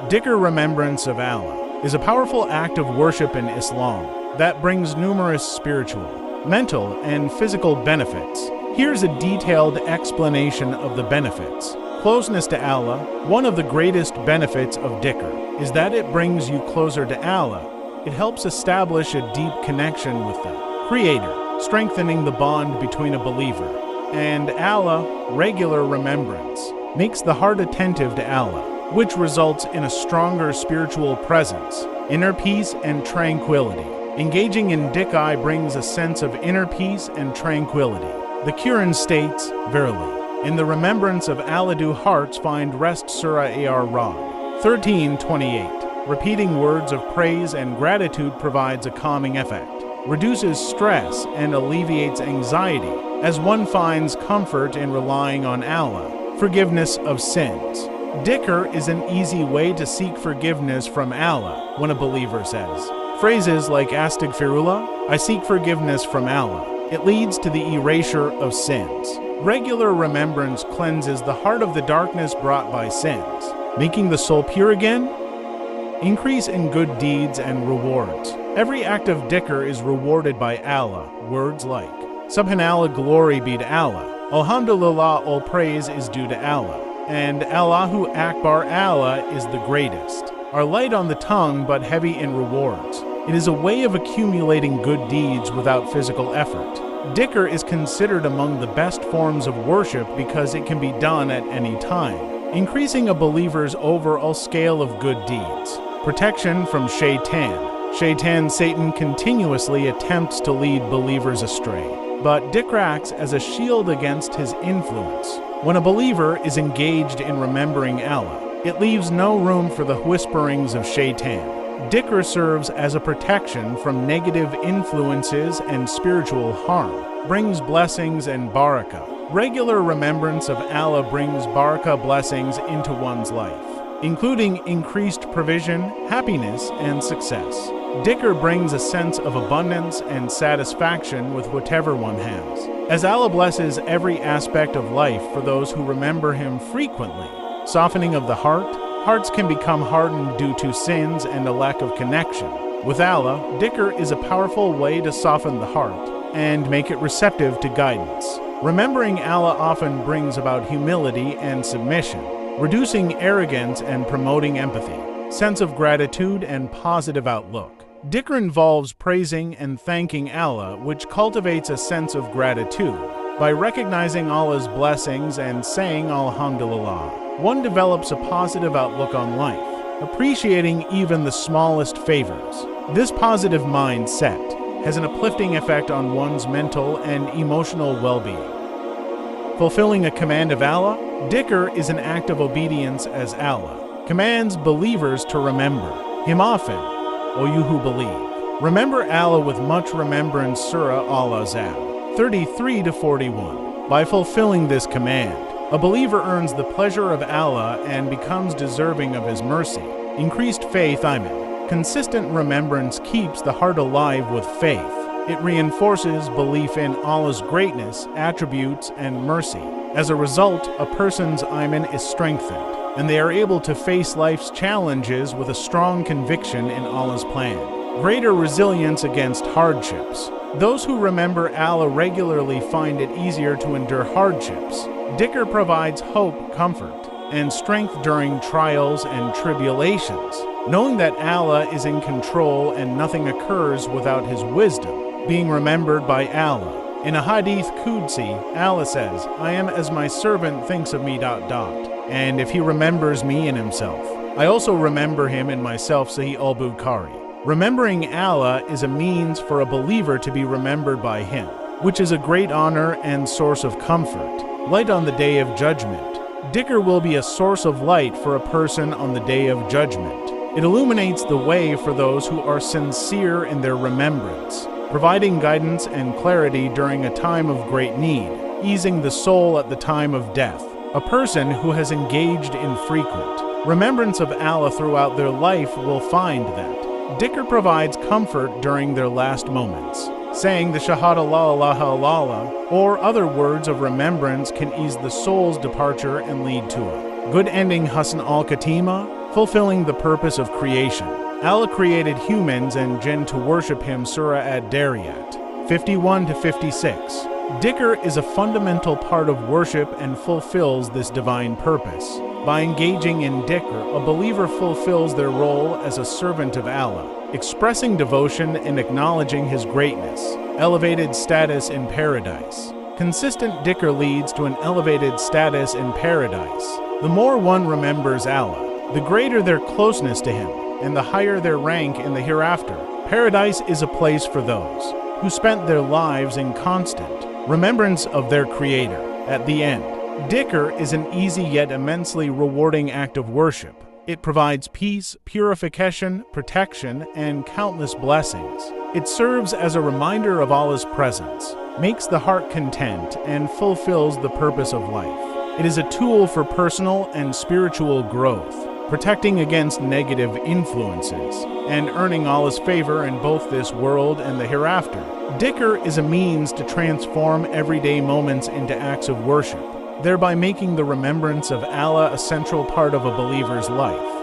Dhikr, remembrance of Allah, is a powerful act of worship in Islam that brings numerous spiritual, mental, and physical benefits. Here's a detailed explanation of the benefits. Closeness to Allah. One of the greatest benefits of Dhikr is that it brings you closer to Allah. It helps establish a deep connection with the Creator, strengthening the bond between a believer and Allah. Regular remembrance makes the heart attentive to Allah, which results in a stronger spiritual presence, inner peace, and tranquility. Engaging in Dhikr brings a sense of inner peace and tranquility. The Quran states, "Verily, in the remembrance of Allah do hearts find rest." Surah Ar-Ra'd 13:28. Repeating words of praise and gratitude provides a calming effect, reduces stress, and alleviates anxiety, as one finds comfort in relying on Allah. Forgiveness of sins. Dhikr is an easy way to seek forgiveness from Allah. When a believer says phrases like Astaghfirullah, I seek forgiveness from Allah, it leads to the erasure of sins. Regular remembrance cleanses the heart of the darkness brought by sins, making the soul pure again. Increase in good deeds and rewards. Every act of Dhikr is rewarded by Allah. Words like Subhanallah, glory be to Allah, Alhamdulillah, all praise is due to Allah, and Allahu Akbar, Allah is the greatest, are light on the tongue but heavy in rewards. It is a way of accumulating good deeds without physical effort. Dhikr is considered among the best forms of worship because it can be done at any time, increasing a believer's overall scale of good deeds. Protection from Shaitan. Satan continuously attempts to lead believers astray, but Dhikr acts as a shield against his influence. When a believer is engaged in remembering Allah, it leaves no room for the whisperings of Shaitan. Dhikr serves as a protection from negative influences and spiritual harm, brings blessings and barakah. Regular remembrance of Allah brings barakah, blessings, into one's life, including increased provision, happiness, and success. Dhikr brings a sense of abundance and satisfaction with whatever one has, as Allah blesses every aspect of life for those who remember Him frequently. Softening of the heart. Hearts can become hardened due to sins and a lack of connection with Allah. Dhikr is a powerful way to soften the heart and make it receptive to guidance. Remembering Allah often brings about humility and submission, reducing arrogance and promoting empathy, sense of gratitude, and positive outlook. Dhikr involves praising and thanking Allah, which cultivates a sense of gratitude. By recognizing Allah's blessings and saying Alhamdulillah, one develops a positive outlook on life, appreciating even the smallest favors. This positive mindset has an uplifting effect on one's mental and emotional well-being. Fulfilling a command of Allah. Dhikr is an act of obedience as Allah commands believers to remember Him often. O you who believe, remember Allah with much remembrance. Surah Al-Ahzab 33-41. By fulfilling this command, a believer earns the pleasure of Allah and becomes deserving of His mercy. Increased faith. Consistent remembrance keeps the heart alive with faith. It reinforces belief in Allah's greatness, attributes, and mercy. As a result, a person's iman is strengthened, and they are able to face life's challenges with a strong conviction in Allah's plan. Greater resilience against hardships. Those who remember Allah regularly find it easier to endure hardships. Dhikr provides hope, comfort, and strength during trials and tribulations, knowing that Allah is in control and nothing occurs without His wisdom. Being remembered by Allah. In a hadith Qudsi, Allah says, I am as my servant thinks of me ... And if he remembers me in himself, I also remember him in myself. Sahih al-Bukhari. Remembering Allah is a means for a believer to be remembered by Him, which is a great honor and source of comfort. Light on the Day of Judgment. Dhikr will be a source of light for a person on the Day of Judgment. It illuminates the way for those who are sincere in their remembrance, providing guidance and clarity during a time of great need, easing the soul at the time of death. A person who has engaged in frequent remembrance of Allah throughout their life will find that Dhikr provides comfort during their last moments. Saying the Shahada La ilaha illallah or other words of remembrance can ease the soul's departure and lead to a good ending. Husn al-Khatima. fulfilling the purpose of creation. Allah created humans and jinn to worship Him. Surah Ad-Dariyat 51-56. Dhikr is a fundamental part of worship and fulfills this divine purpose. By engaging in dhikr, a believer fulfills their role as a servant of Allah, expressing devotion and acknowledging His greatness. Elevated status in paradise. Consistent dhikr leads to an elevated status in paradise. The more one remembers Allah, the greater their closeness to Him, and the higher their rank in the hereafter. Paradise is a place for those who spent their lives in constant remembrance of their Creator. At the end, dhikr is an easy yet immensely rewarding act of worship. It provides peace, purification, protection, and countless blessings. It serves as a reminder of Allah's presence, makes the heart content, and fulfills the purpose of life. It is a tool for personal and spiritual growth, protecting against negative influences, and earning Allah's favor in both this world and the hereafter. Dhikr is a means to transform everyday moments into acts of worship, thereby making the remembrance of Allah a central part of a believer's life.